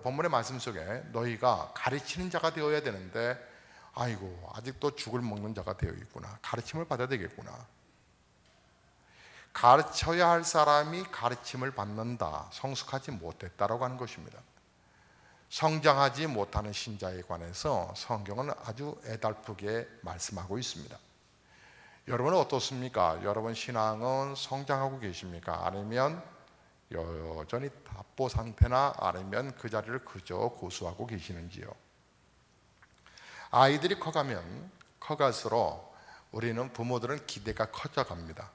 본문의 말씀 속에 너희가 가르치는 자가 되어야 되는데 아이고 아직도 죽을 먹는 자가 되어 있구나. 가르침을 받아야 되겠구나. 가르쳐야 할 사람이 가르침을 받는다. 성숙하지 못했다라고 하는 것입니다. 성장하지 못하는 신자에 관해서 성경은 아주 애달프게 말씀하고 있습니다. 여러분은 어떻습니까? 여러분 신앙은 성장하고 계십니까? 아니면 여전히 답보 상태나 아니면 그 자리를 그저 고수하고 계시는지요? 아이들이 커갈수록 우리는 부모들은 기대가 커져갑니다.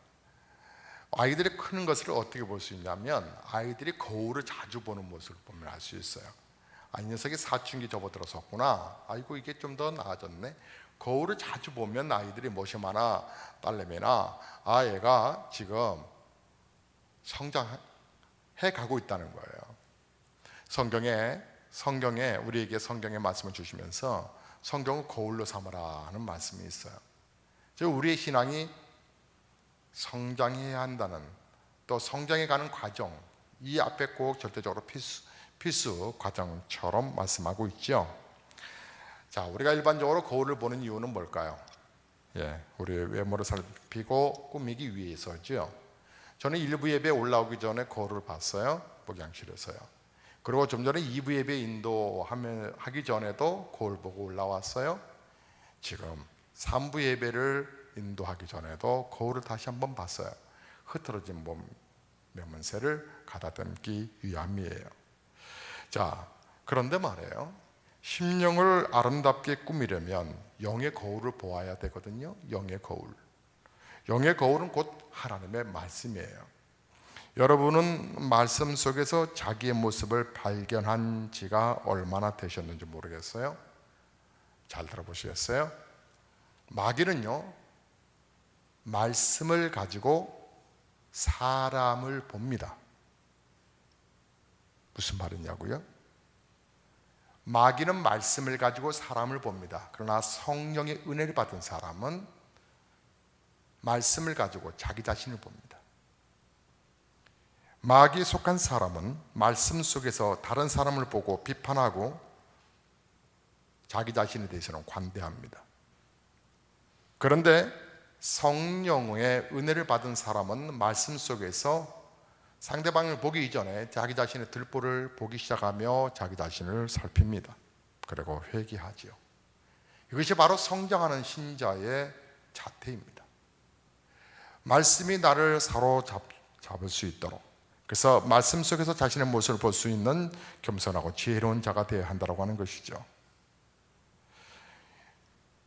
아이들이 크는 것을 어떻게 볼 수 있냐면 아이들이 거울을 자주 보는 모습을 보면 알 수 있어요. 이 녀석이 사춘기 접어들어섰구나. 아이고 이게 좀 더 나아졌네. 거울을 자주 보면 아이들이 무엇이마나 딸내미나 얘가 지금 성장해 가고 있다는 거예요. 성경에 우리에게 성경의 말씀을 주시면서 성경을 거울로 삼으라 하는 말씀이 있어요. 즉 우리의 신앙이 성장해야 한다는, 또 성장해가는 과정, 이 앞에 꼭 절대적으로 필수 과정처럼 말씀하고 있죠. 자, 우리가 일반적으로 거울을 보는 이유는 뭘까요? 우리의 외모를 살피고 꾸미기 위해서죠. 저는 1부 예배에 올라오기 전에 거울을 봤어요. 목양실에서요. 그리고 좀 전에 2부 예배 인도하기 전에도 거울 보고 올라왔어요. 지금 3부 예배를 인도하기 전에도 거울을 다시 한번 봤어요. 흐트러진 몸 면세를 가다듬기 위함이에요. 자, 그런데 말이에요. 심령을 아름답게 꾸미려면 영의 거울을 보아야 되거든요. 영의 거울. 영의 거울은 곧 하나님의 말씀이에요. 여러분은 말씀 속에서 자기의 모습을 발견한 지가 얼마나 되셨는지 모르겠어요. 잘 들어보시겠어요? 마귀는요, 말씀을 가지고 사람을 봅니다. 무슨 말이냐고요? 마귀는 말씀을 가지고 사람을 봅니다. 그러나 성령의 은혜를 받은 사람은 말씀을 가지고 자기 자신을 봅니다. 마귀에 속한 사람은 말씀 속에서 다른 사람을 보고 비판하고 자기 자신에 대해서는 관대합니다. 그런데 성령의 은혜를 받은 사람은 말씀 속에서 상대방을 보기 이전에 자기 자신의 들보를 보기 시작하며 자기 자신을 살핍니다. 그리고 회개하지요. 이것이 바로 성장하는 신자의 자태입니다. 말씀이 나를 사로잡을 수 있도록, 그래서 말씀 속에서 자신의 모습을 볼 수 있는 겸손하고 지혜로운 자가 되어야 한다고 하는 것이죠.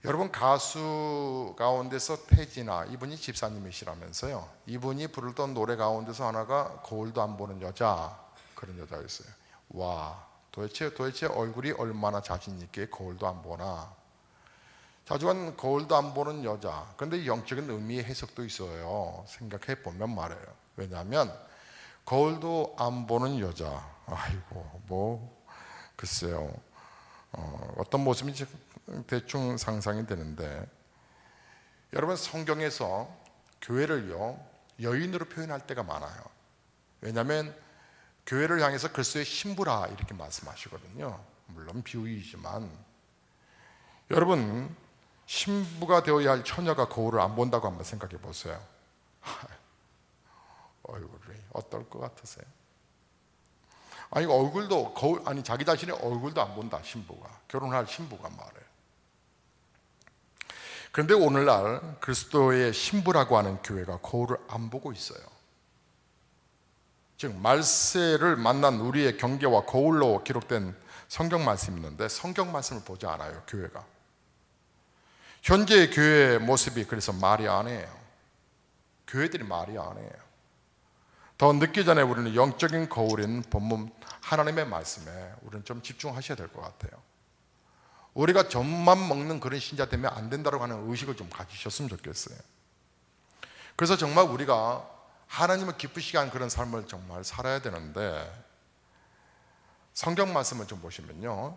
여러분, 가수 가운데서 태진아, 이분이 집사님이시라면서요. 이분이 부르던 노래 가운데서 하나가 거울도 안 보는 여자, 그런 여자였어요. 와, 도대체 얼굴이 얼마나 자신 있게 거울도 안 보나. 자주한 거울도 안 보는 여자. 그런데 영적인 의미의 해석도 있어요. 생각해 보면 말이에요. 왜냐하면 거울도 안 보는 여자, 아이고 글쎄요, 어떤 모습인지 대충 상상이 되는데, 여러분 성경에서 교회를요 여인으로 표현할 때가 많아요. 왜냐하면 교회를 향해서 그리스도의 신부라 이렇게 말씀하시거든요. 물론 비유이지만, 여러분 신부가 되어야 할 처녀가 거울을 안 본다고 한번 생각해 보세요. 얼굴이 어떨 것 같으세요? 얼굴도 자기 자신의 얼굴도 안 본다. 신부가, 결혼할 신부가 말해요. 그런데 오늘날 그리스도의 신부라고 하는 교회가 거울을 안 보고 있어요. 즉 말세를 만난 우리의 경계와 거울로 기록된 성경 말씀이 있는데 성경 말씀을 보지 않아요. 교회가. 현재의 교회의 모습이 그래서 말이 아니에요. 교회들이 말이 아니에요. 더 늦기 전에 우리는 영적인 거울인 본문 하나님의 말씀에 우리는 좀 집중하셔야 될 것 같아요. 우리가 젖만 먹는 그런 신자 되면 안 된다고 하는 의식을 좀 가지셨으면 좋겠어요. 그래서 정말 우리가 하나님을 기쁘시게 하는 그런 삶을 정말 살아야 되는데, 성경 말씀을 좀 보시면요,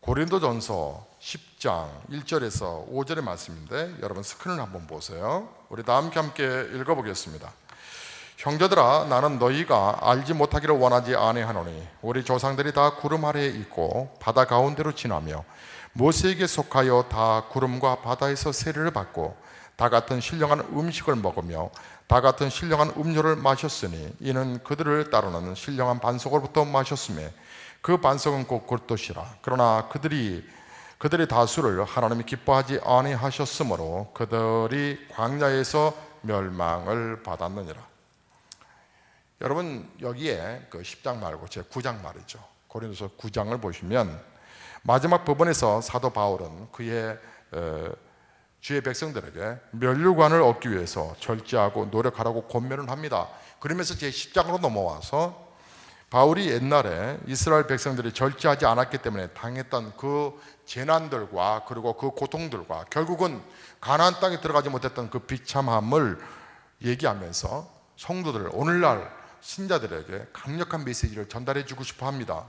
고린도전서 10장 1절에서 5절의 말씀인데, 여러분 스크린을 한번 보세요. 우리 다 함께 읽어보겠습니다. 형제들아, 나는 너희가 알지 못하기를 원하지 아니하노니 우리 조상들이 다 구름 아래에 있고 바다 가운데로 지나며 모세에게 속하여 다 구름과 바다에서 세례를 받고 다 같은 신령한 음식을 먹으며 다 같은 신령한 음료를 마셨으니 이는 그들을 따르는 신령한 반석으로부터 마셨음에 그 반석은 곧 굴뚝이라. 그러나 그들의 다수를 하나님이 기뻐하지 아니하셨으므로 그들이 광야에서 멸망을 받았느니라. 여러분, 여기에 그 10장 말고 제 9장 말이죠. 고린도서 9장을 보시면 마지막 부분에서 사도 바울은 그의 주의 백성들에게 면류관을 얻기 위해서 절제하고 노력하라고 권면을 합니다. 그러면서 제 10장으로 넘어와서 바울이 옛날에 이스라엘 백성들이 절제하지 않았기 때문에 당했던 그 재난들과 그리고 그 고통들과 결국은 가나안 땅에 들어가지 못했던 그 비참함을 얘기하면서 성도들, 오늘날 신자들에게 강력한 메시지를 전달해 주고 싶어 합니다.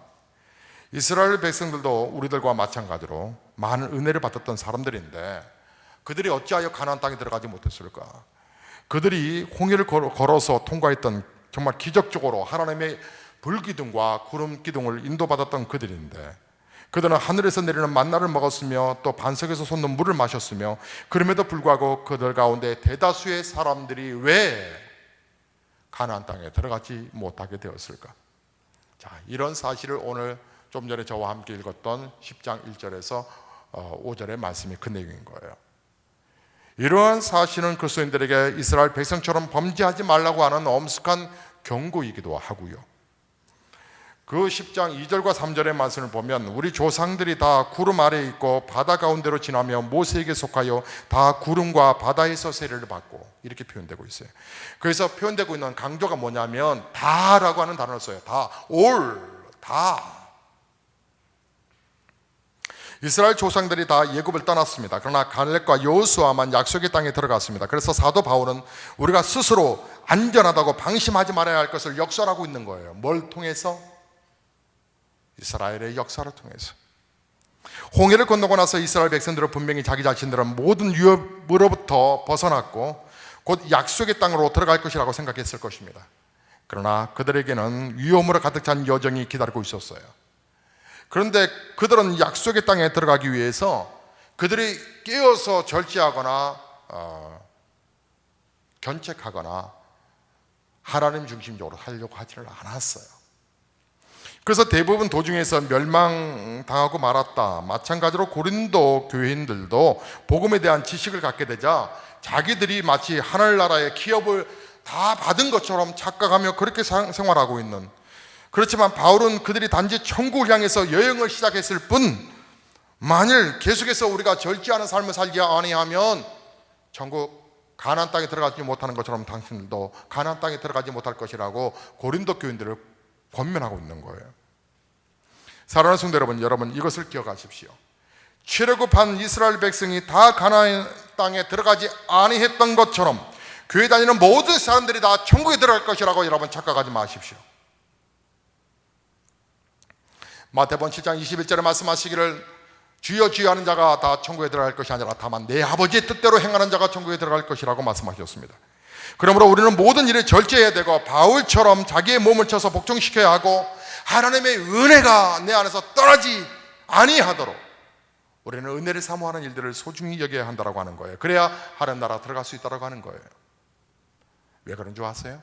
이스라엘 백성들도 우리들과 마찬가지로 많은 은혜를 받았던 사람들인데 그들이 어찌하여 가나안 땅에 들어가지 못했을까? 그들이 홍해를 걸어서 통과했던 정말 기적적으로 하나님의 불기둥과 구름 기둥을 인도받았던 그들인데 그들은 하늘에서 내리는 만나를 먹었으며 또 반석에서 솟는 물을 마셨으며 그럼에도 불구하고 그들 가운데 대다수의 사람들이 왜 가나안 땅에 들어가지 못하게 되었을까? 자, 이런 사실을 오늘 좀 전에 저와 함께 읽었던 10장 1절에서 5절의 말씀이 그 내용인 거예요. 이러한 사실은 그리스도인들에게 이스라엘 백성처럼 범죄하지 말라고 하는 엄숙한 경고이기도 하고요. 그 10장 2절과 3절의 말씀을 보면 우리 조상들이 다 구름 아래에 있고 바다 가운데로 지나며 모세에게 속하여 다 구름과 바다에서 세례를 받고 이렇게 표현되고 있어요. 그래서 표현되고 있는 강조가 뭐냐면 다라고 하는 단어를 써요. 다, all, 다. 이스라엘 조상들이 다 예굽을 떠났습니다. 그러나 갈렙과 여호수아만 약속의 땅에 들어갔습니다. 그래서 사도 바울은 우리가 스스로 안전하다고 방심하지 말아야 할 것을 역설하고 있는 거예요. 뭘 통해서? 이스라엘의 역사를 통해서. 홍해를 건너고 나서 이스라엘 백성들은 분명히 자기 자신들은 모든 위협으로부터 벗어났고 곧 약속의 땅으로 들어갈 것이라고 생각했을 것입니다. 그러나 그들에게는 위험으로 가득 찬 여정이 기다리고 있었어요. 그런데 그들은 약속의 땅에 들어가기 위해서 그들이 깨어서 절제하거나 견책하거나 하나님 중심적으로 하려고 하지를 않았어요. 그래서 대부분 도중에서 멸망당하고 말았다. 마찬가지로 고린도 교인들도 복음에 대한 지식을 갖게 되자 자기들이 마치 하늘나라의 기업을 다 받은 것처럼 착각하며 그렇게 생활하고 있는, 그렇지만 바울은 그들이 단지 천국을 향해서 여행을 시작했을 뿐 만일 계속해서 우리가 절제하는 삶을 살지 아니하면 천국 가나안 땅에 들어가지 못하는 것처럼 당신들도 가나안 땅에 들어가지 못할 것이라고 고린도 교인들을 권면하고 있는 거예요. 사랑하는 성도 여러분 이것을 기억하십시오. 출애굽한 이스라엘 백성이 다 가나안 땅에 들어가지 아니했던 것처럼 교회 다니는 모든 사람들이 다 천국에 들어갈 것이라고 여러분 착각하지 마십시오. 마태복음 7장 21절에 말씀하시기를 주여 주여 하는 자가 다 천국에 들어갈 것이 아니라 다만 내 아버지의 뜻대로 행하는 자가 천국에 들어갈 것이라고 말씀하셨습니다. 그러므로 우리는 모든 일에 절제해야 되고 바울처럼 자기의 몸을 쳐서 복종시켜야 하고 하나님의 은혜가 내 안에서 떠나지 아니하도록 우리는 은혜를 사모하는 일들을 소중히 여겨야 한다고 하는 거예요. 그래야 하나님 나라 들어갈 수 있다고 하는 거예요. 왜 그런 줄 아세요?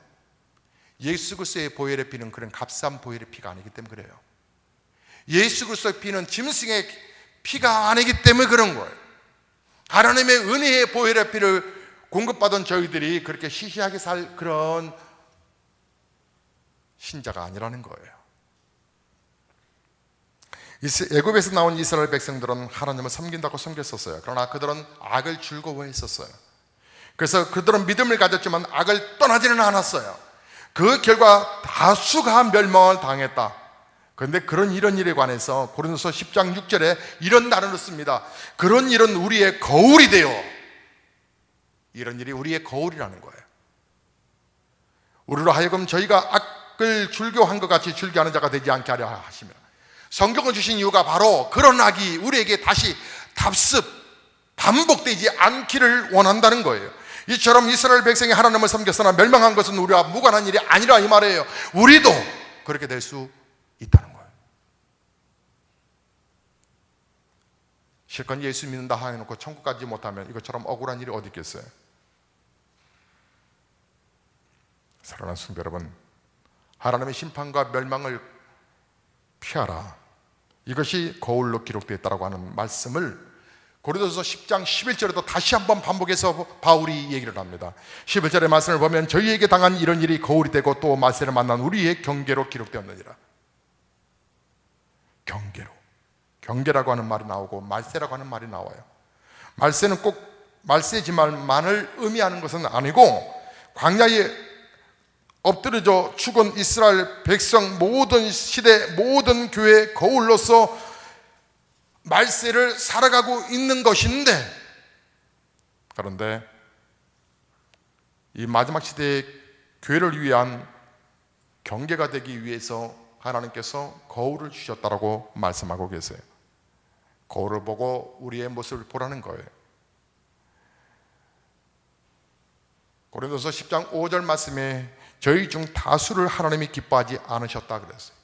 예수 그리스도의 보혈의 피는 그런 값싼 보혈의 피가 아니기 때문에 그래요. 예수 그리스도의 피는 짐승의 피가 아니기 때문에 그런 거예요. 하나님의 은혜의 보혈의 피를 공급받은 저희들이 그렇게 시시하게 살 그런 신자가 아니라는 거예요. 애굽에서 나온 이스라엘 백성들은 하나님을 섬긴다고 섬겼었어요. 그러나 그들은 악을 즐거워했었어요. 그래서 그들은 믿음을 가졌지만 악을 떠나지는 않았어요. 그 결과 다수가 멸망을 당했다. 그런데 이런 일에 관해서 고린도서 10장 6절에 이런 단어를 씁니다. 그런 일은 우리의 거울이 되어, 이런 일이 우리의 거울이라는 거예요. 우리로 하여금 저희가 악을 즐겨한 것 같이 즐겨하는 자가 되지 않게 하려 하십니다. 성경을 주신 이유가 바로 그런 악이 우리에게 다시 답습, 반복되지 않기를 원한다는 거예요. 이처럼 이스라엘 백성이 하나님을 섬겼으나 멸망한 것은 우리와 무관한 일이 아니라 이 말이에요. 우리도 그렇게 될 수 있다는 거예요. 실컷 예수 믿는다 해놓고 천국 가지 못하면 이것처럼 억울한 일이 어디 있겠어요? 사랑하는 성도 여러분, 하나님의 심판과 멸망을 피하라, 이것이 거울로 기록되어 있다고 하는 말씀을 고린도서 10장 11절에도 다시 한번 반복해서 바울이 얘기를 합니다. 11절의 말씀을 보면 저희에게 당한 이런 일이 거울이 되고 또 말세를 만난 우리의 경계로 기록되었느니라. 경계라고 하는 말이 나오고 말세라고 하는 말이 나와요. 말세는 꼭 말세지만을 의미하는 것은 아니고, 광야에 엎드려져 죽은 이스라엘 백성 모든 시대 모든 교회의 거울로서 말세를 살아가고 있는 것인데, 그런데 이 마지막 시대의 교회를 위한 경계가 되기 위해서 하나님께서 거울을 주셨다라고 말씀하고 계세요. 거울을 보고 우리의 모습을 보라는 거예요. 고린도서 10장 5절 말씀에 저희 중 다수를 하나님이 기뻐하지 않으셨다 그랬어요.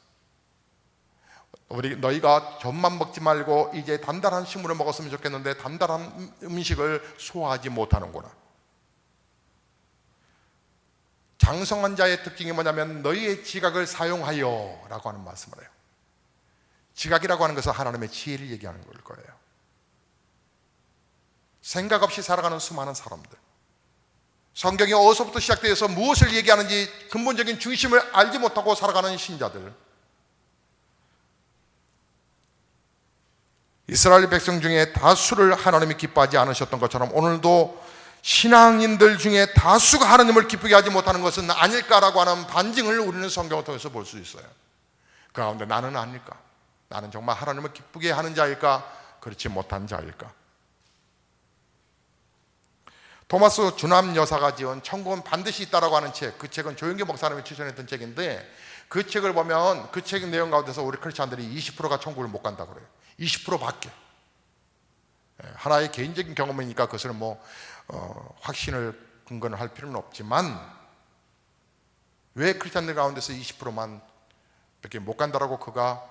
너희가 젖만 먹지 말고 이제 단단한 식물을 먹었으면 좋겠는데 단단한 음식을 소화하지 못하는구나. 장성한 자의 특징이 뭐냐면 너희의 지각을 사용하여 라고 하는 말씀을 해요. 지각이라고 하는 것은 하나님의 지혜를 얘기하는 걸 거예요. 생각 없이 살아가는 수많은 사람들, 성경이 어디서부터 시작되어서 무엇을 얘기하는지 근본적인 중심을 알지 못하고 살아가는 신자들, 이스라엘 백성 중에 다수를 하나님이 기뻐하지 않으셨던 것처럼 오늘도 신앙인들 중에 다수가 하나님을 기쁘게 하지 못하는 것은 아닐까라고 하는 반증을 우리는 성경을 통해서 볼 수 있어요. 그 가운데 나는 아닐까? 나는 정말 하나님을 기쁘게 하는 자일까? 그렇지 못한 자일까? 토마스 주남 여사가 지은 천국은 반드시 있다라고 하는 책, 그 책은 조영기 목사님이 추천했던 책인데, 그 책을 보면 그 책 내용 가운데서 우리 크리스찬들이 20%가 천국을 못 간다고 그래요. 20%밖에. 하나의 개인적인 경험이니까 그것을 확신을 근거를 할 필요는 없지만, 왜 크리스찬들 가운데서 20%만 이렇게 못 간다라고 그가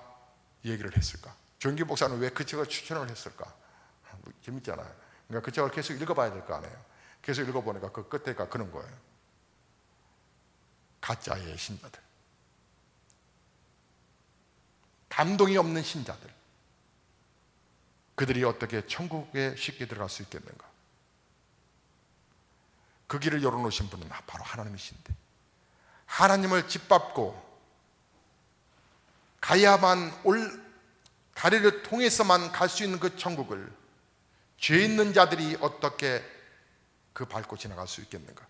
얘기를 했을까? 조영기 목사는 왜 그 책을 추천을 했을까? 재밌잖아요. 그러니까 그 책을 계속 읽어봐야 될 거 아니에요. 계속 읽어보니까 그 끝에가 그런 거예요. 가짜의 신자들, 감동이 없는 신자들, 그들이 어떻게 천국에 쉽게 들어갈 수 있겠는가? 그 길을 열어놓으신 분은 바로 하나님이신데, 하나님을 짓밟고 가야만 다리를 통해서만 갈 수 있는 그 천국을 죄 있는 자들이 어떻게 그 밟고 지나갈 수 있겠는가?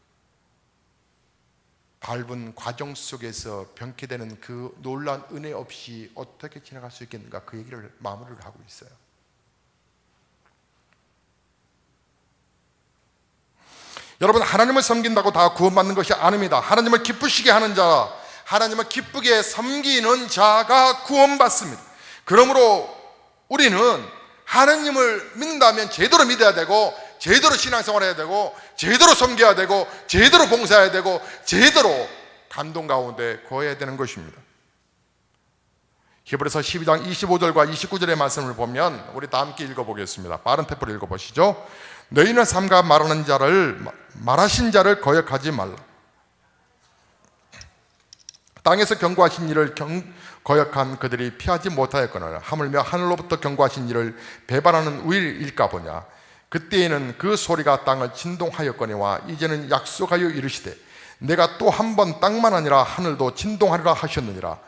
밟은 과정 속에서 병쾌되는 그 놀라운 은혜 없이 어떻게 지나갈 수 있겠는가? 그 얘기를 마무리를 하고 있어요. 여러분, 하나님을 섬긴다고 다 구원받는 것이 아닙니다. 하나님을 기쁘시게 하는 자, 하나님을 기쁘게 섬기는 자가 구원받습니다. 그러므로 우리는 하나님을 믿는다면 제대로 믿어야 되고, 제대로 신앙생활 해야 되고, 제대로 섬겨야 되고, 제대로 봉사해야 되고, 제대로 감동 가운데 거해야 되는 것입니다. 히브리서 12장 25절과 29절의 말씀을 보면 우리 다 함께 읽어보겠습니다. 빠른 템포로 읽어보시죠. 너희는 삼가 말하신 자를 거역하지 말라. 땅에서 경고하신 일을 거역한 그들이 피하지 못하였거늘 하물며 하늘로부터 경고하신 일을 배반하는 우일일까 보냐. 그때에는 그 소리가 땅을 진동하였거니와 이제는 약속하여 이르시되 내가 또 한 번 땅만 아니라 하늘도 진동하리라 하셨느니라.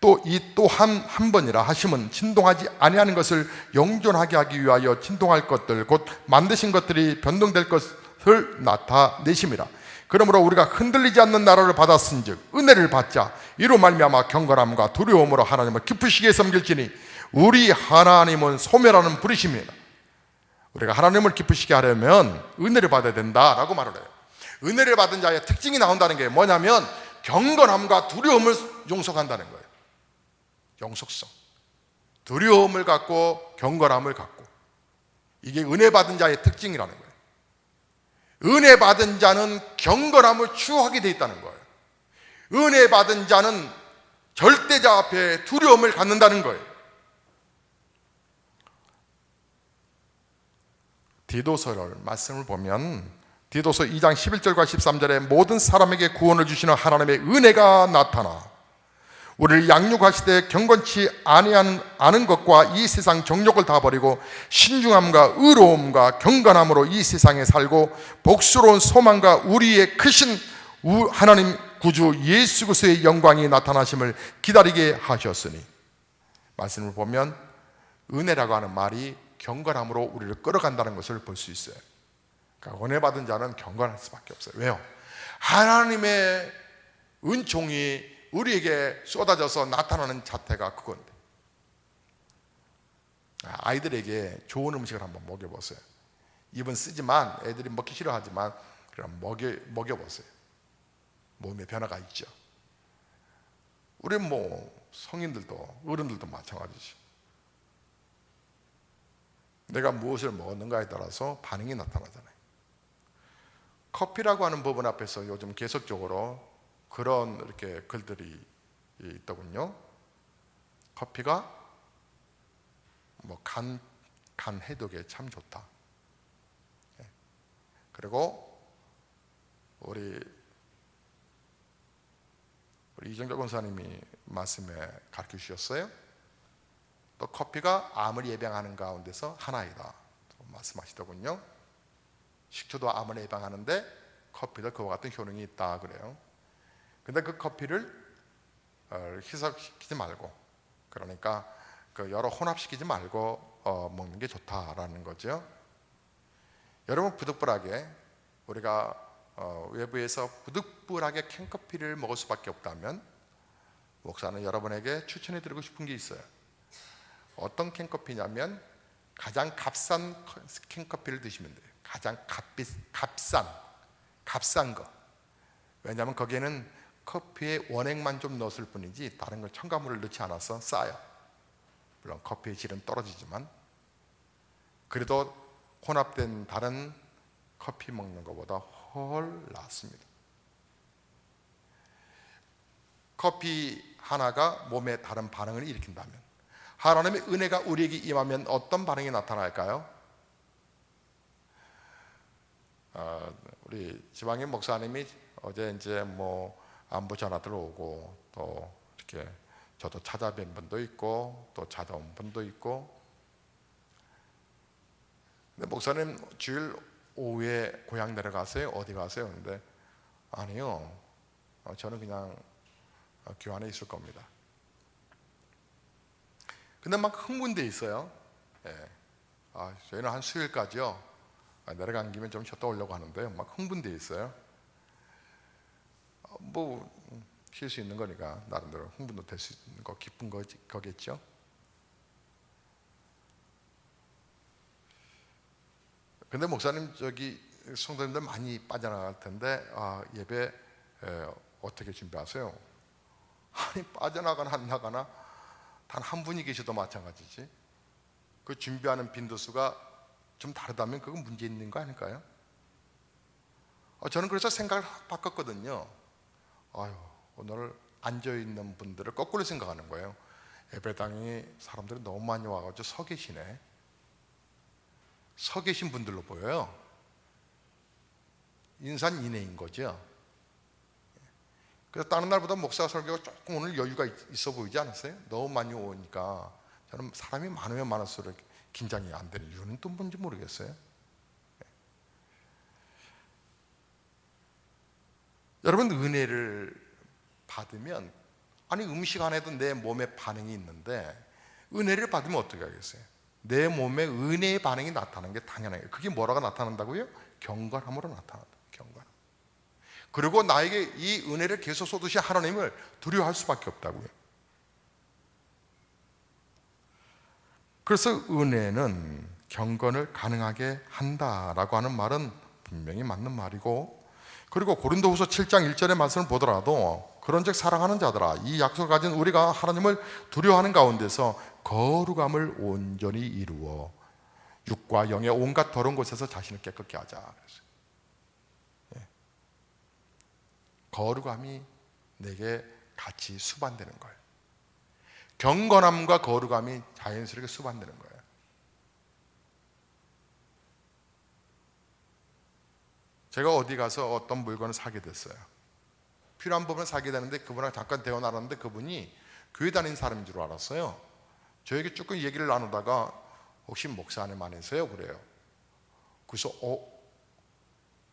또 이 또 한 번이라 하심은 진동하지 아니하는 것을 영존하게 하기 위하여 진동할 것들 곧 만드신 것들이 변동될 것을 나타내심이라. 그러므로 우리가 흔들리지 않는 나라를 받았은즉 은혜를 받자 이로 말미암아 경건함과 두려움으로 하나님을 기쁘시게 섬길지니 우리 하나님은 소멸하는 불이십니다. 우리가 하나님을 기쁘시게 하려면 은혜를 받아야 된다라고 말을 해요. 은혜를 받은 자의 특징이 나온다는 게 뭐냐면 경건함과 두려움을 용속한다는 거예요. 영속성, 두려움을 갖고 경건함을 갖고, 이게 은혜 받은 자의 특징이라는 거예요. 은혜 받은 자는 경건함을 추구하게 돼 있다는 거예요. 은혜 받은 자는 절대자 앞에 두려움을 갖는다는 거예요. 디도서를 말씀을 보면 디도서 2장 11절과 13절에 모든 사람에게 구원을 주시는 하나님의 은혜가 나타나 우리를 양육하시되 경건치 아니하는 것과 이 세상 정욕을 다 버리고 신중함과 의로움과 경건함으로 이 세상에 살고 복스러운 소망과 우리의 크신 하나님 구주 예수 그리스도의 영광이 나타나심을 기다리게 하셨으니, 말씀을 보면 은혜라고 하는 말이 경건함으로 우리를 끌어간다는 것을 볼 수 있어요. 그러니까 은혜 받은 자는 경건할 수밖에 없어요. 왜요? 하나님의 은총이 우리에게 쏟아져서 나타나는 자태가 그건데, 아이들에게 좋은 음식을 한번 먹여보세요. 입은 쓰지만 애들이 먹기 싫어하지만 그럼 먹여보세요. 몸에 변화가 있죠. 우리 성인들도 어른들도 마찬가지죠. 내가 무엇을 먹었는가에 따라서 반응이 나타나잖아요. 커피라고 하는 법은 앞에서 요즘 계속적으로 그런 이렇게 글들이 있더군요. 커피가 간 해독에 참 좋다. 그리고 우리 이정재 권사님이 말씀에 가르쳐 주셨어요. 또 커피가 암을 예방하는 가운데서 하나이다 말씀하시더군요. 식초도 암을 예방하는데 커피도 그와 같은 효능이 있다 그래요. 근데 그 커피를 희석시키지 말고, 그러니까 여러 혼합시키지 말고 먹는 게 좋다라는 거죠. 여러분, 부득불하게 우리가 외부에서 부득불하게 캔커피를 먹을 수밖에 없다면 목사는 여러분에게 추천해 드리고 싶은 게 있어요. 어떤 캔커피냐면 가장 값싼 캔커피를 드시면 돼요. 가장 값싼 거. 왜냐하면 거기에는 커피의 원액만 좀 넣었을 뿐이지 다른 걸 첨가물을 넣지 않아서 싸요. 물론 커피의 질은 떨어지지만 그래도 혼합된 다른 커피 먹는 것보다 훨 낫습니다. 커피 하나가 몸에 다른 반응을 일으킨다면, 하나님의 은혜가 우리에게 임하면 어떤 반응이 나타날까요? 우리 지방의 목사님이 어제 이제 안부 전화들 오고 또 이렇게 저도 찾아뵌 분도 있고 또 찾아온 분도 있고, 근데 목사님 주일 오후에 고향 내려가세요? 어디 가세요? 근데 아니요, 저는 그냥 교환에 있을 겁니다. 근데 막 흥분돼 있어요. 예. 저희는 한 수요일까지요. 내려간 김에 좀 쉬었다 오려고 하는데요. 막 흥분돼 있어요. 쉴 수 있는 거니까 나름대로 흥분도 될 수 있는 거, 기쁜 거겠죠. 근데 목사님 성도님들 많이 빠져나갈 텐데 예배 어떻게 준비하세요? 아니, 빠져나가나 안 나가나 단 한 분이 계셔도 마찬가지지. 그 준비하는 빈도수가 좀 다르다면 그건 문제 있는 거 아닐까요? 저는 그래서 생각을 바꿨거든요. 오늘 앉아있는 분들을 거꾸로 생각하는 거예요. 예배당에 사람들이 너무 많이 와가지고 서 계시네. 서 계신 분들로 보여요. 인산인해인 거죠. 그래서 다른 날보다 목사 설교가 조금 오늘 여유가 있어 보이지 않았어요? 너무 많이 오니까. 저는 사람이 많으면 많을수록 긴장이 안 되는 이유는 또 뭔지 모르겠어요. 여러분, 은혜를 받으면, 음식 안에도 내 몸에 반응이 있는데 은혜를 받으면 어떻게 하겠어요? 내 몸에 은혜의 반응이 나타나는 게 당연해요. 그게 뭐라고 나타난다고요? 경건함으로 나타난다. 경건. 그리고 나에게 이 은혜를 계속 쏟으신 하나님을 두려워할 수밖에 없다고요. 그래서 은혜는 경건을 가능하게 한다라고 하는 말은 분명히 맞는 말이고, 그리고 고린도후서 7장 1절의 말씀을 보더라도 그런즉 사랑하는 자들아, 이 약속을 가진 우리가 하나님을 두려워하는 가운데서 거룩함을 온전히 이루어 육과 영의 온갖 더러운 곳에서 자신을 깨끗게 하자. 거룩함이 내게 같이 수반되는 거예요. 경건함과 거룩함이 자연스럽게 수반되는 거예요. 제가 어디 가서 어떤 물건을 사게 됐어요. 필요한 부분을 사게 되는데 그분하고 잠깐 대화 나눴는데 그분이 교회 다니는 사람인 줄 알았어요. 저에게 조금 얘기를 나누다가 혹시 목사님 안에서요? 그래요. 그래서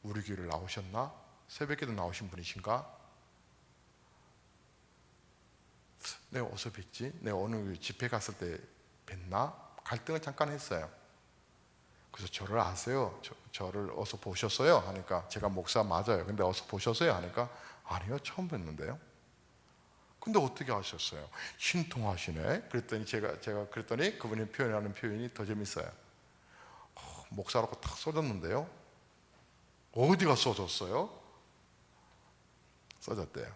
우리 교회를 나오셨나? 새벽에도 나오신 분이신가? 내가 어디서 뵀지? 내가 어느 집회 갔을 때 뵀나? 갈등을 잠깐 했어요. 그래서 저를 아세요? 저를 어디서 보셨어요? 하니까 제가 목사 맞아요. 근데 어디서 보셨어요? 하니까 아니요, 처음 뵀는데요. 근데 어떻게 아셨어요? 신통하시네. 그랬더니 제가 그랬더니 그분이 표현하는 표현이 더 재밌어요. 목사라고 탁 써졌는데요. 어디가 써졌어요? 써졌대요.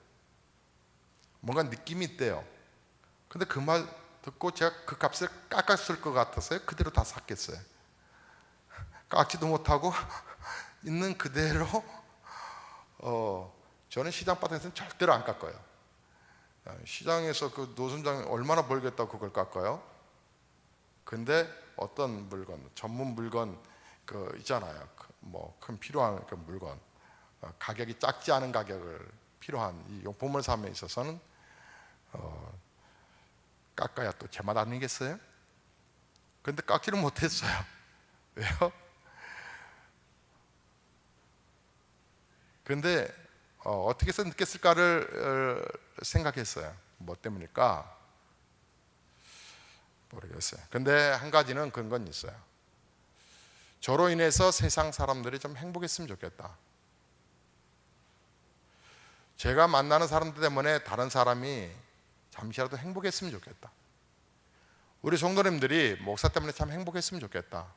뭔가 느낌이 있대요. 근데 그 말 듣고 제가 그 값을 깎았을 것 같았어요. 그대로 다 샀겠어요. 깎지도 못하고 있는 그대로 저는 시장바닥에서는 절대로 안 깎아요. 시장에서 그 노점장이 얼마나 벌겠다고 그걸 깎아요? 근데 어떤 물건, 전문 물건 그 있잖아요. 뭐 큰 필요한 그 물건, 가격이 작지 않은 가격을 필요한 이 용품을 삼에 있어서는 깎아야 또 제맛 아니겠어요? 근데 깎지를 못했어요. 왜요? 근데 어떻게 해서 느꼈을까를 생각했어요. 뭐 때문일까? 모르겠어요. 근데 한 가지는 그런 건 있어요. 저로 인해서 세상 사람들이 좀 행복했으면 좋겠다. 제가 만나는 사람들 때문에 다른 사람이 잠시라도 행복했으면 좋겠다. 우리 성도님들이 목사 때문에 참 행복했으면 좋겠다.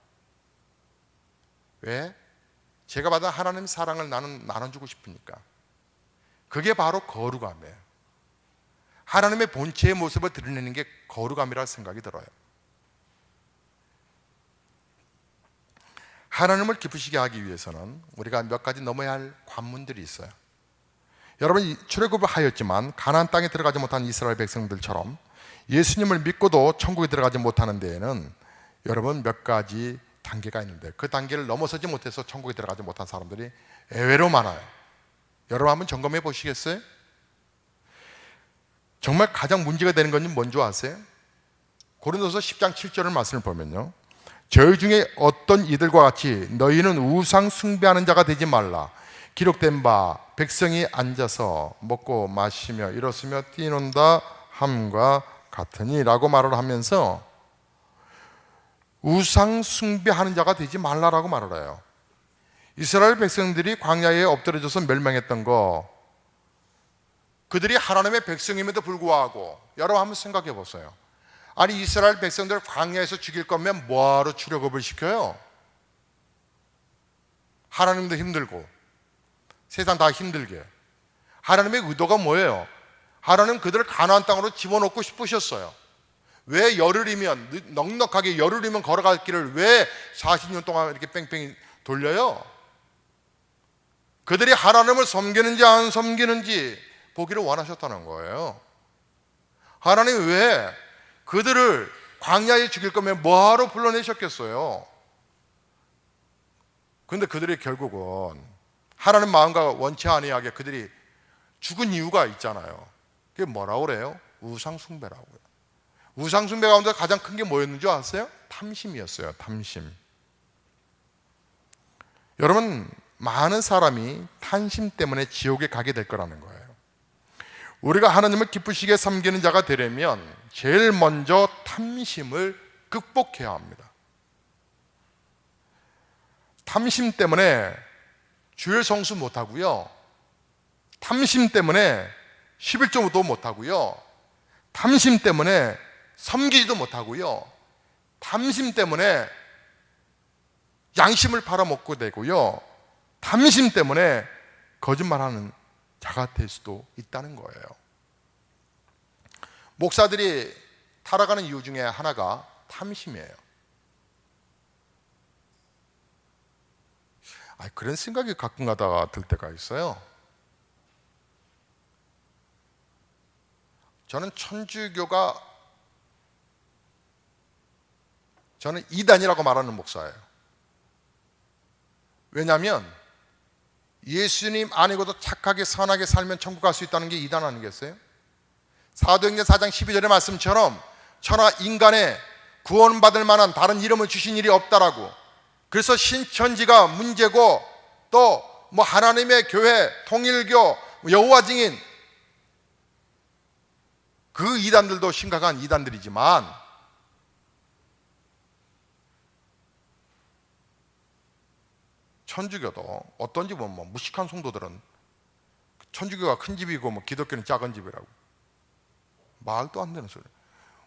왜? 제가 받은 하나님의 사랑을 나는 나눠주고 싶으니까. 그게 바로 거룩함이에요. 하나님의 본체의 모습을 드러내는 게 거룩함이라는 생각이 들어요. 하나님을 기쁘시게 하기 위해서는 우리가 몇 가지 넘어야 할 관문들이 있어요. 여러분, 출애굽을 하였지만 가나안 땅에 들어가지 못한 이스라엘 백성들처럼 예수님을 믿고도 천국에 들어가지 못하는 데에는 여러분 몇 가지 단계가 있는데 그 단계를 넘어서지 못해서 천국에 들어가지 못한 사람들이 의외로 많아요. 여러분 한번 점검해 보시겠어요? 정말 가장 문제가 되는 건 뭔지 아세요? 고린도서 10장 7절을 말씀을 보면요, 저희 중에 어떤 이들과 같이 너희는 우상 숭배하는 자가 되지 말라. 기록된 바 백성이 앉아서 먹고 마시며 일었으며 뛰논다 함과 같으니 라고 말을 하면서 우상 숭배하는 자가 되지 말라라고 말을 해요. 이스라엘 백성들이 광야에 엎드려져서 멸망했던 거, 그들이 하나님의 백성임에도 불구하고 여러분 한번 생각해 보세요. 아니 이스라엘 백성들 광야에서 죽일 거면 뭐하러 출애굽을 시켜요? 하나님도 힘들고 세상 다 힘들게. 하나님의 의도가 뭐예요? 하나님 그들을 가나안 땅으로 집어넣고 싶으셨어요. 왜 열흘이면, 넉넉하게 열흘이면 걸어갈 길을 왜 40년 동안 이렇게 뺑뺑이 돌려요? 그들이 하나님을 섬기는지 안 섬기는지 보기를 원하셨다는 거예요. 하나님 왜 그들을 광야에 죽일 거면 뭐하러 불러내셨겠어요? 근데 그들이 결국은 하나님 마음과 원치 아니하게 그들이 죽은 이유가 있잖아요. 그게 뭐라고 그래요? 우상숭배라고요. 우상숭배 가운데 가장 큰 게 뭐였는 줄 아세요? 탐심이었어요. 탐심. 여러분, 많은 사람이 탐심 때문에 지옥에 가게 될 거라는 거예요. 우리가 하나님을 기쁘시게 섬기는 자가 되려면 제일 먼저 탐심을 극복해야 합니다. 탐심 때문에 주일 성수 못하고요, 탐심 때문에 11조도 못하고요, 탐심 때문에 섬기지도 못하고요, 탐심 때문에 양심을 팔아먹고 되고요, 탐심 때문에 거짓말하는 자가 될 수도 있다는 거예요. 목사들이 타락하는 이유 중에 하나가 탐심이에요. 그런 생각이 가끔 가다가 들 때가 있어요. 저는 천주교가 저는 이단이라고 말하는 목사예요. 왜냐하면 예수님 아니고도 착하게 선하게 살면 천국 갈 수 있다는 게 이단 아니겠어요? 사도행전 4장 12절의 말씀처럼 천하 인간에 구원받을 만한 다른 이름을 주신 일이 없다라고. 그래서 신천지가 문제고 또 뭐 하나님의 교회, 통일교, 여호와 증인, 그 이단들도 심각한 이단들이지만 천주교도 어떤지 보면 뭐 무식한 성도들은 천주교가 큰 집이고 뭐 기독교는 작은 집이라고. 말도 안 되는 소리.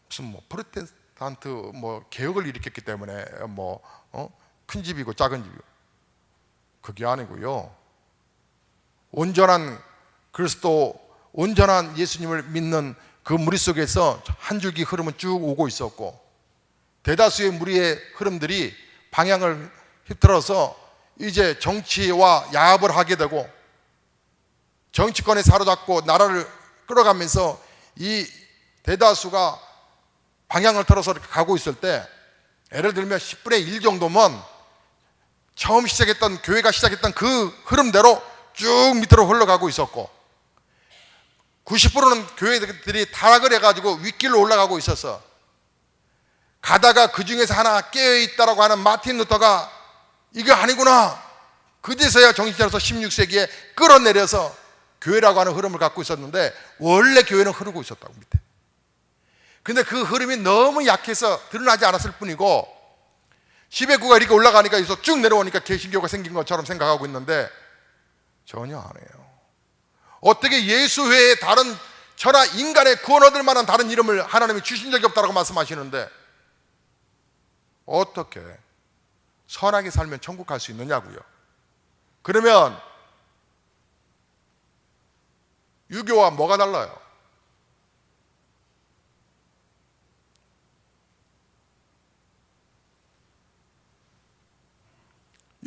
무슨 뭐 프로테스탄트 뭐 개혁을 일으켰기 때문에 뭐 큰 집이고 작은 집이고. 그게 아니고요. 온전한 그리스도, 온전한 예수님을 믿는 그 무리 속에서 한 줄기 흐름은 쭉 오고 있었고, 대다수의 무리의 흐름들이 방향을 휩들어서 이제 정치와 야합을 하게 되고 정치권에 사로잡고 나라를 끌어가면서 이 대다수가 방향을 틀어서 이렇게 가고 있을 때, 예를 들면 10분의 1 정도면 처음 시작했던, 교회가 시작했던 그 흐름대로 쭉 밑으로 흘러가고 있었고, 90%는 교회들이 타락을 해가지고 윗길로 올라가고 있어서, 가다가 그 중에서 하나 깨어있다라고 하는 마틴 루터가 이게 아니구나, 그제서야 정신 차려서 16세기에 끌어내려서 교회라고 하는 흐름을 갖고 있었는데, 원래 교회는 흐르고 있었다고 밑에. 근데 그 흐름이 너무 약해서 드러나지 않았을 뿐이고, 시베구가 이렇게 올라가니까 여기서 쭉 내려오니까 개신교가 생긴 것처럼 생각하고 있는데 전혀 아니에요. 어떻게 예수 외에 다른 천하 인간의 구원 얻을 만한 다른 이름을 하나님이 주신 적이 없다고 말씀하시는데 어떻게 선하게 살면 천국 갈 수 있느냐고요. 그러면 유교와 뭐가 달라요?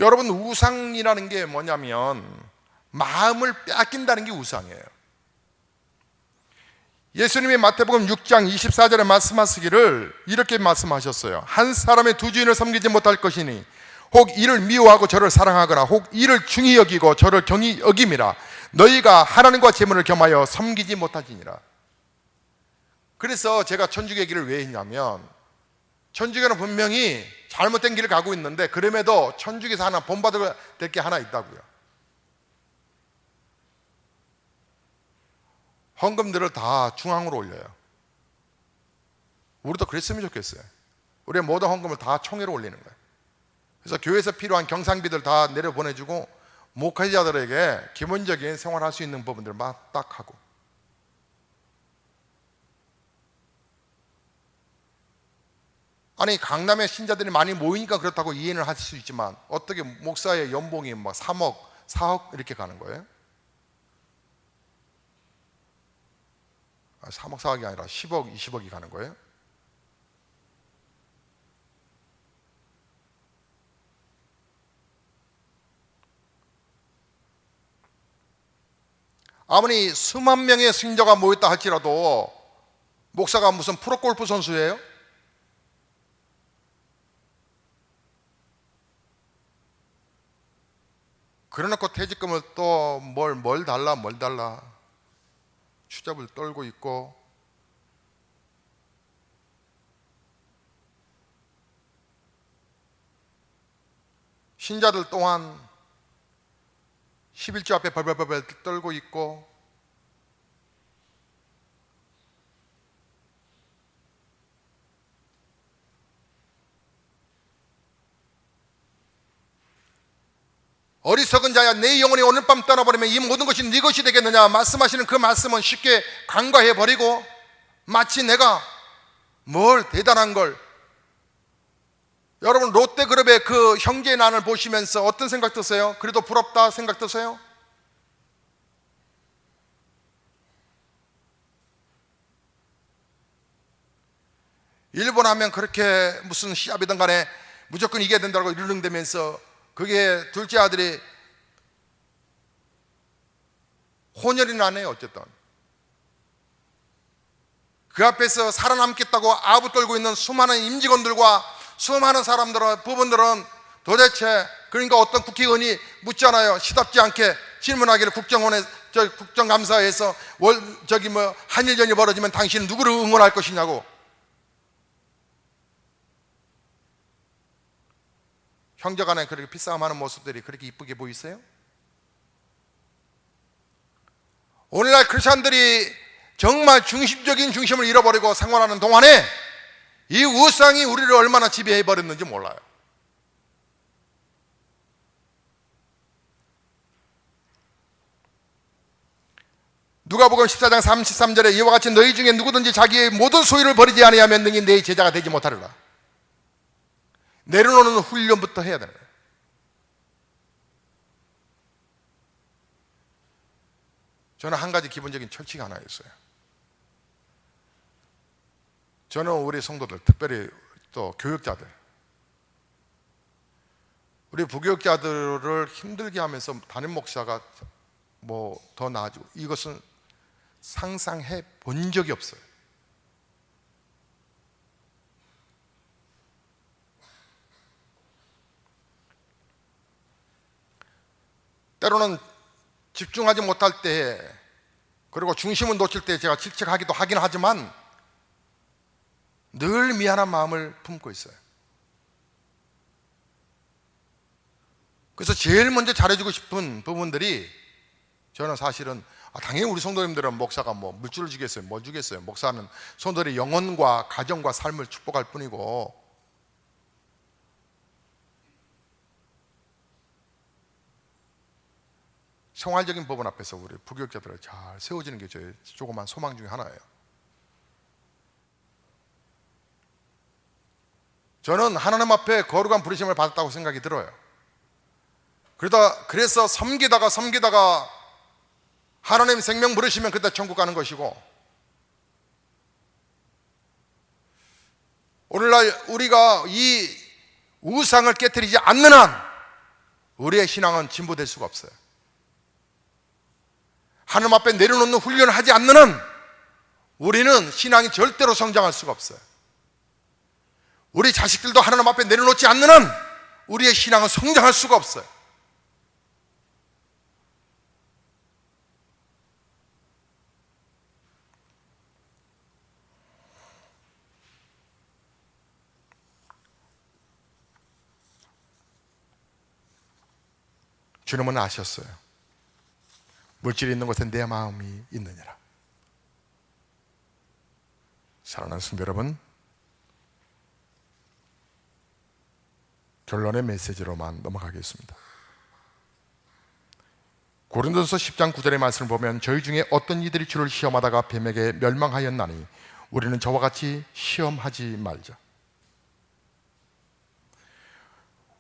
여러분, 우상이라는 게 뭐냐면 마음을 빼앗긴다는 게 우상이에요. 예수님이 마태복음 6장 24절에 말씀하시기를 이렇게 말씀하셨어요. 한 사람의 두 주인을 섬기지 못할 것이니 혹 이를 미워하고 저를 사랑하거나 혹 이를 중히 여기고 저를 경히 여김이라. 너희가 하나님과 재물을 겸하여 섬기지 못하지니라. 그래서 제가 천주교 얘기를 왜 했냐면, 천주교는 분명히 잘못된 길을 가고 있는데 그럼에도 천주교에서 하나 본받아야 될 게 하나 있다고요. 헌금들을 다 중앙으로 올려요. 우리도 그랬으면 좋겠어요. 우리의 모든 헌금을 다 총회로 올리는 거예요. 그래서 교회에서 필요한 경상비들 다 내려보내주고 목회자들에게 기본적인 생활할 수 있는 부분들만 딱 하고, 아니 강남에 신자들이 많이 모이니까 그렇다고 이해는 하실 수 있지만 어떻게 목사의 연봉이 뭐 3억, 4억 이렇게 가는 거예요? 3억, 4억이 아니라 10억, 20억이 가는 거예요? 아무리 수만 명의信자가 모였다 할지라도 목사가 무슨 프로골프 선수예요? 그래놓고 퇴직금을 또 뭘 달라 추잡을 떨고 있고, 신자들 또한 11조 앞에 벌벌벌 떨고 있고, 어리석은 자야 내 영혼이 오늘 밤 떠나버리면 이 모든 것이 네 것이 되겠느냐 말씀하시는 그 말씀은 쉽게 간과해버리고 마치 내가 뭘 대단한 걸, 여러분 롯데그룹의 그 형제난을 보시면서 어떤 생각 드세요? 그래도 부럽다 생각 드세요? 일본 하면 그렇게 무슨 시합이든 간에 무조건 이겨야 된다고 이르릉대면서 그게 둘째 아들이 혼혈이 나네요. 어쨌든 그 앞에서 살아남겠다고 아부 떨고 있는 수많은 임직원들과 수많은 사람들은, 부분들은 도대체, 그러니까 어떤 국회의원이 묻잖아요. 시답지 않게 질문하기를 국정감사에서 한일전이 벌어지면 당신은 누구를 응원할 것이냐고. 형제간에 그렇게 피싸움하는 모습들이 그렇게 이쁘게 보이세요? 오늘날 크리스천들이 정말 중심적인 중심을 잃어버리고 생활하는 동안에 이 우상이 우리를 얼마나 지배해버렸는지 몰라요. 누가복음 14장 33절에 이와 같이 너희 중에 누구든지 자기의 모든 소유를 버리지 아니하면 능히 내 제자가 되지 못하리라. 내려놓는 훈련부터 해야 되는 거예요. 저는 한 가지 기본적인 철칙이 하나 있어요. 저는 우리 성도들, 특별히 또 교육자들, 우리 부교육자들을 힘들게 하면서 담임 목사가 뭐 더 나아지고, 이것은 상상해 본 적이 없어요. 때로는 집중하지 못할 때, 그리고 중심을 놓칠 때 제가 질책하기도 하긴 하지만 늘 미안한 마음을 품고 있어요. 그래서 제일 먼저 잘해주고 싶은 부분들이, 저는 사실은 당연히 우리 성도님들은 목사가 뭐 물질을 주겠어요? 뭐 주겠어요? 목사는 성도들의 영혼과 가정과 삶을 축복할 뿐이고, 생활적인 법원 앞에서 우리 부교육자들을 잘 세워지는 게 저의 조그만 소망 중에 하나예요. 저는 하나님 앞에 거룩한 부르심을 받았다고 생각이 들어요. 그래서 섬기다가 하나님 생명 부르시면 그때 천국 가는 것이고, 오늘날 우리가 이 우상을 깨뜨리지 않는 한 우리의 신앙은 진보될 수가 없어요. 하나님 앞에 내려놓는 훈련을 하지 않는 한 우리는 신앙이 절대로 성장할 수가 없어요. 우리 자식들도 하나님 앞에 내려놓지 않는 한 우리의 신앙은 성장할 수가 없어요. 주님은 아셨어요. 물질이 있는 곳에 내 마음이 있느니라. 사랑하는 성도 여러분, 결론의 메시지로만 넘어가겠습니다. 고린도서 10장 9절의 말씀을 보면 저희 중에 어떤 이들이 주를 시험하다가 뱀에게 멸망하였나니 우리는 저와 같이 시험하지 말자.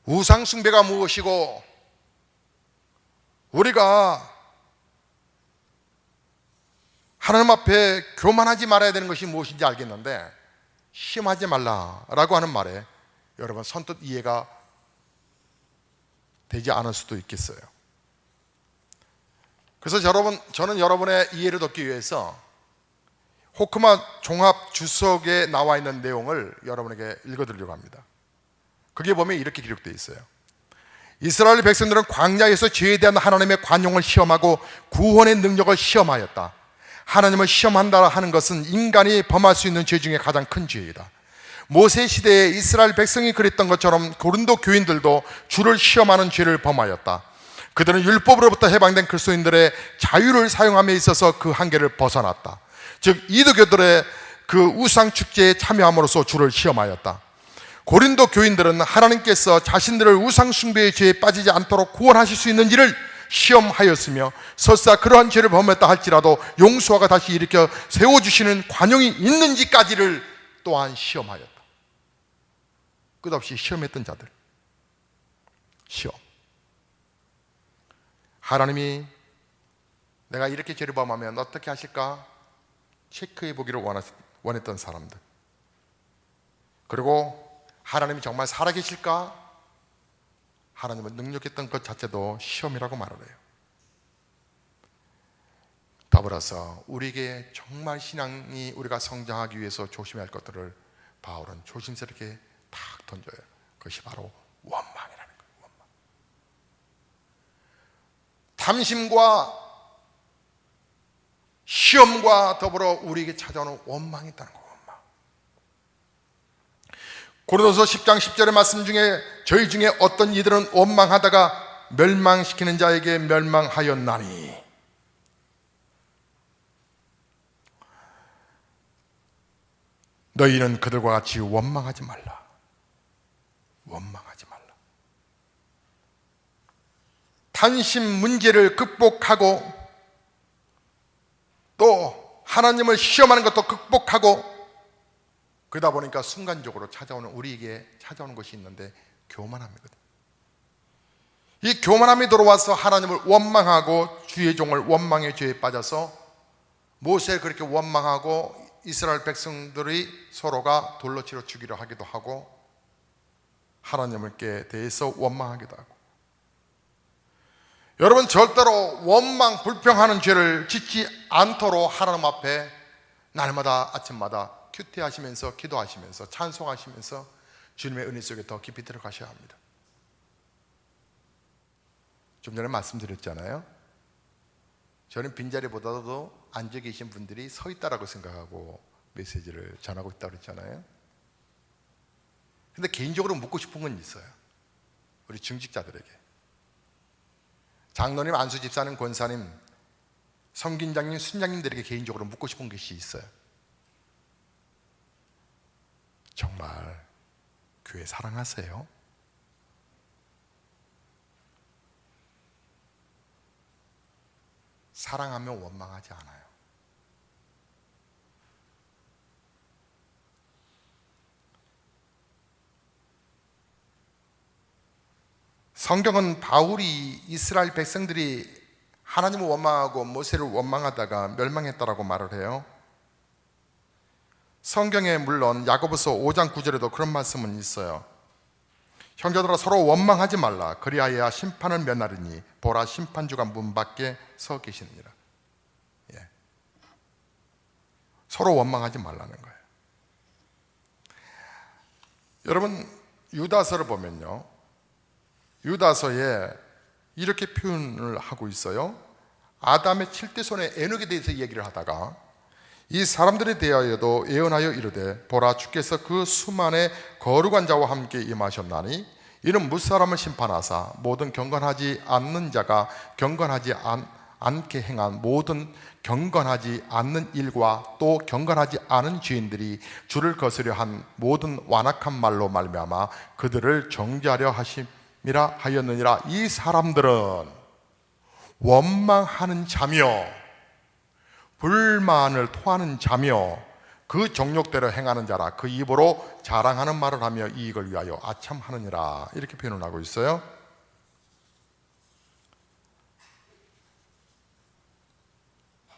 우상 숭배가 무엇이고 우리가 하나님 앞에 교만하지 말아야 되는 것이 무엇인지 알겠는데, 시험하지 말라라고 하는 말에 여러분 선뜻 이해가 되지 않을 수도 있겠어요. 그래서 저는 여러분의 이해를 돕기 위해서 호크마 종합 주석에 나와 있는 내용을 여러분에게 읽어드리려고 합니다. 거기에 보면 이렇게 기록되어 있어요. 이스라엘 백성들은 광야에서 죄에 대한 하나님의 관용을 시험하고 구원의 능력을 시험하였다. 하나님을 시험한다 하는 것은 인간이 범할 수 있는 죄 중에 가장 큰 죄이다. 모세 시대에 이스라엘 백성이 그랬던 것처럼 고린도 교인들도 주를 시험하는 죄를 범하였다. 그들은 율법으로부터 해방된 그리스도인들의 자유를 사용함에 있어서 그 한계를 벗어났다. 즉 이두교들의 그 우상 축제에 참여함으로써 주를 시험하였다. 고린도 교인들은 하나님께서 자신들을 우상 숭배의 죄에 빠지지 않도록 구원하실 수 있는지를 시험하였으며, 설사 그러한 죄를 범했다 할지라도 용서가 다시 일으켜 세워주시는 관용이 있는지까지를 또한 시험하였다. 끝없이 시험했던 자들, 시험. 하나님이 내가 이렇게 죄를 범하면 어떻게 하실까 체크해 보기를 원했던 사람들, 그리고 하나님이 정말 살아계실까, 하나님을 능력했던 것 자체도 시험이라고 말을 해요. 더불어서 우리에게 정말 신앙이 우리가 성장하기 위해서 조심해야 할 것들을 바울은 조심스럽게 탁 던져요. 그것이 바로 원망이라는 거예요. 원망. 탐심과 시험과 더불어 우리에게 찾아오는 원망이 있다는 거예요. 원망. 고린도서 10장 10절의 말씀 중에 저희 중에 어떤 이들은 원망하다가 멸망시키는 자에게 멸망하였나니, 너희는 그들과 같이 원망하지 말라. 원망하지 말라. 탐심 문제를 극복하고 또 하나님을 시험하는 것도 극복하고 그러다 보니까 순간적으로 찾아오는, 우리에게 찾아오는 것이 있는데 교만함이거든. 이 교만함이 들어와서 하나님을 원망하고 주의 종을 원망의 죄에 빠져서 모세를 그렇게 원망하고 이스라엘 백성들이 서로가 돌로 치러 죽이려 하기도 하고 하나님께 대해서 원망하기도 하고. 여러분, 절대로 원망, 불평하는 죄를 짓지 않도록 하나님 앞에 날마다 아침마다 큐티하시면서 기도하시면서 찬송하시면서 주님의 은혜 속에 더 깊이 들어가셔야 합니다. 좀 전에 말씀드렸잖아요. 저는 빈자리보다도 앉아 계신 분들이 서 있다라고 생각하고 메시지를 전하고 있다고 그랬잖아요. 근데 개인적으로 묻고 싶은 건 있어요. 우리 중직자들에게. 장로님, 안수집사님, 권사님, 성긴장님, 순장님들에게 개인적으로 묻고 싶은 것이 있어요. 정말 교회 사랑하세요? 사랑하면 원망하지 않아요. 성경은 바울이 이스라엘 백성들이 하나님을 원망하고 모세를 원망하다가 멸망했다라고 말을 해요. 성경에 물론 야고보서 5장 9절에도 그런 말씀은 있어요. 형제들아, 서로 원망하지 말라. 그리하여야 심판을 면하리니 보라, 심판주가 문 밖에 서 계시느니라. 예. 서로 원망하지 말라는 거예요. 여러분, 유다서를 보면요, 유다서에 이렇게 표현을 하고 있어요. 아담의 7대 손의 에녹에 대해서 얘기를 하다가 이 사람들에 대하여도 예언하여 이르되 보라, 주께서 그 수만의 거룩한 자와 함께 임하셨나니 이는 무사람을 심판하사 모든 경건하지 않는 자가 경건하지 않게 행한 모든 경건하지 않는 일과 또 경건하지 않은 죄인들이 주를 거스려 한 모든 완악한 말로 말미암아 그들을 정죄하려 하심이라 하였느니라. 이 사람들은 원망하는 자며 불만을 토하는 자며 그 정욕대로 행하는 자라. 그 입으로 자랑하는 말을 하며 이익을 위하여 아첨하느니라. 이렇게 표현을 하고 있어요.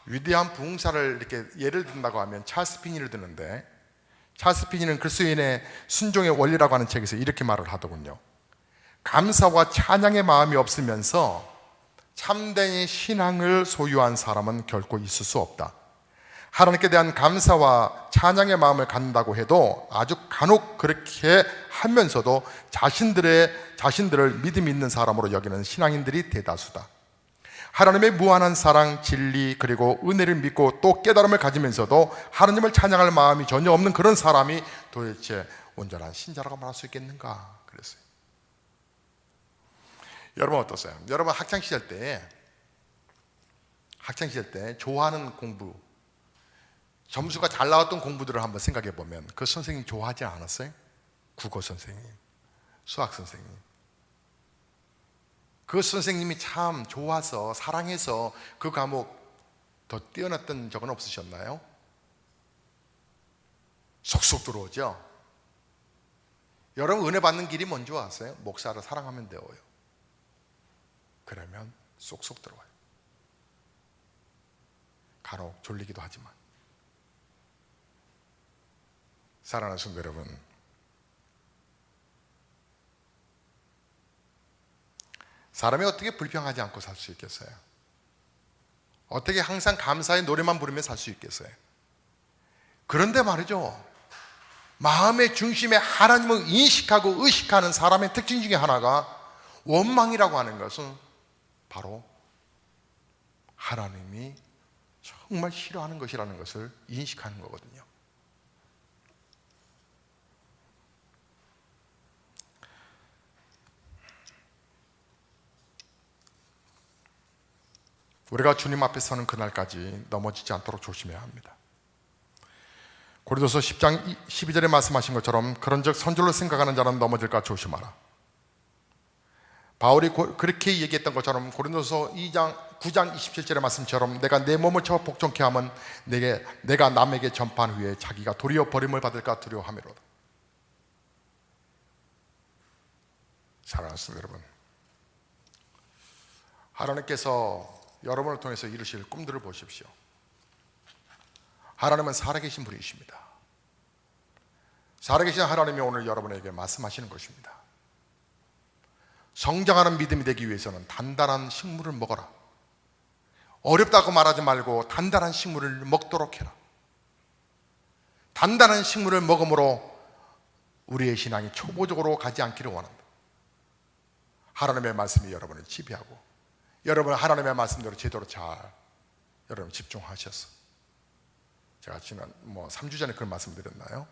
위대한 부흥사를 이렇게 예를 든다고 하면 찰스 피니를 드는데, 찰스 피니는 그리스도인의 순종의 원리라고 하는 책에서 이렇게 말을 하더군요. 감사와 찬양의 마음이 없으면서 참된 신앙을 소유한 사람은 결코 있을 수 없다. 하나님께 대한 감사와 찬양의 마음을 갖는다고 해도 아주 간혹 그렇게 하면서도 자신들을 믿음 있는 사람으로 여기는 신앙인들이 대다수다. 하나님의 무한한 사랑, 진리, 그리고 은혜를 믿고 또 깨달음을 가지면서도 하나님을 찬양할 마음이 전혀 없는 그런 사람이 도대체 온전한 신자라고 말할 수 있겠는가 그랬어요. 여러분 어떠세요? 여러분 학창시절 때 좋아하는 공부, 점수가 잘 나왔던 공부들을 한번 생각해 보면 그 선생님 좋아하지 않았어요? 국어 선생님, 수학 선생님. 그 선생님이 참 좋아서 사랑해서 그 과목 더 뛰어났던 적은 없으셨나요? 속속 들어오죠? 여러분 은혜 받는 길이 뭔지 아세요? 목사를 사랑하면 되어요. 그러면 쏙쏙 들어와요. 간혹 졸리기도 하지만. 사랑하는 성도 여러분, 사람이 어떻게 불평하지 않고 살 수 있겠어요? 어떻게 항상 감사의 노래만 부르며 살 수 있겠어요? 그런데 말이죠, 마음의 중심에 하나님을 인식하고 의식하는 사람의 특징 중에 하나가 원망이라고 하는 것은 바로 하나님이 정말 싫어하는 것이라는 것을 인식하는 거거든요. 우리가 주님 앞에 서는 그날까지 넘어지지 않도록 조심해야 합니다. 고린도서 10장 12절에 말씀하신 것처럼 그런즉 선줄로 생각하는 자는 넘어질까 조심하라. 바울이 그렇게 얘기했던 것처럼 고린도서 9장 27절의 말씀처럼 내가 내 몸을 쳐 복종케 하면 내가 남에게 전파한 후에 자기가 도리어 버림을 받을까 두려워하미로다. 사랑하는 여러분, 하나님께서 여러분을 통해서 이루실 꿈들을 보십시오. 하나님은 살아계신 분이십니다. 살아계신 하나님이 오늘 여러분에게 말씀하시는 것입니다. 성장하는 믿음이 되기 위해서는 단단한 식물을 먹어라. 어렵다고 말하지 말고 단단한 식물을 먹도록 해라. 단단한 식물을 먹음으로 우리의 신앙이 초보적으로 가지 않기를 원한다. 하나님의 말씀이 여러분을 지배하고 여러분 하나님의 말씀대로 제대로 여러분 집중하셔서, 제가 지난 3주 전에 그런 말씀 드렸나요?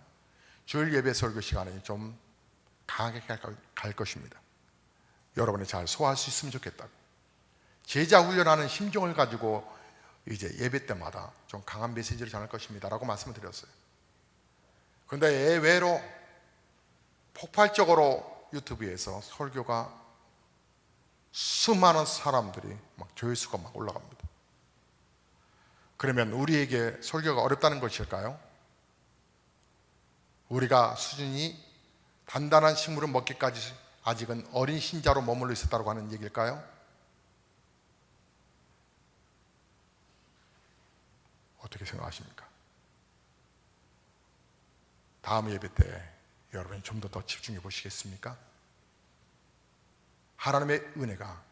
주일 예배 설교 시간에 좀 강하게 갈 것입니다. 여러분이 잘 소화할 수 있으면 좋겠다고. 제자 훈련하는 심정을 가지고 이제 예배 때마다 좀 강한 메시지를 전할 것입니다 라고 말씀을 드렸어요. 그런데 예외로 폭발적으로 유튜브에서 설교가 수많은 사람들이 막 조회수가 막 올라갑니다. 그러면 우리에게 설교가 어렵다는 것일까요? 우리가 수준이 단단한 식물을 먹기까지 아직은 어린 신자로 머물러 있었다고 하는 얘기일까요? 어떻게 생각하십니까? 다음 예배 때 여러분이 좀 더 집중해 보시겠습니까? 하나님의 은혜가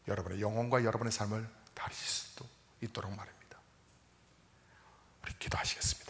여러분의 영혼과 여러분의 삶을 다리실 수도 있도록 말입니다. 우리 기도하시겠습니다.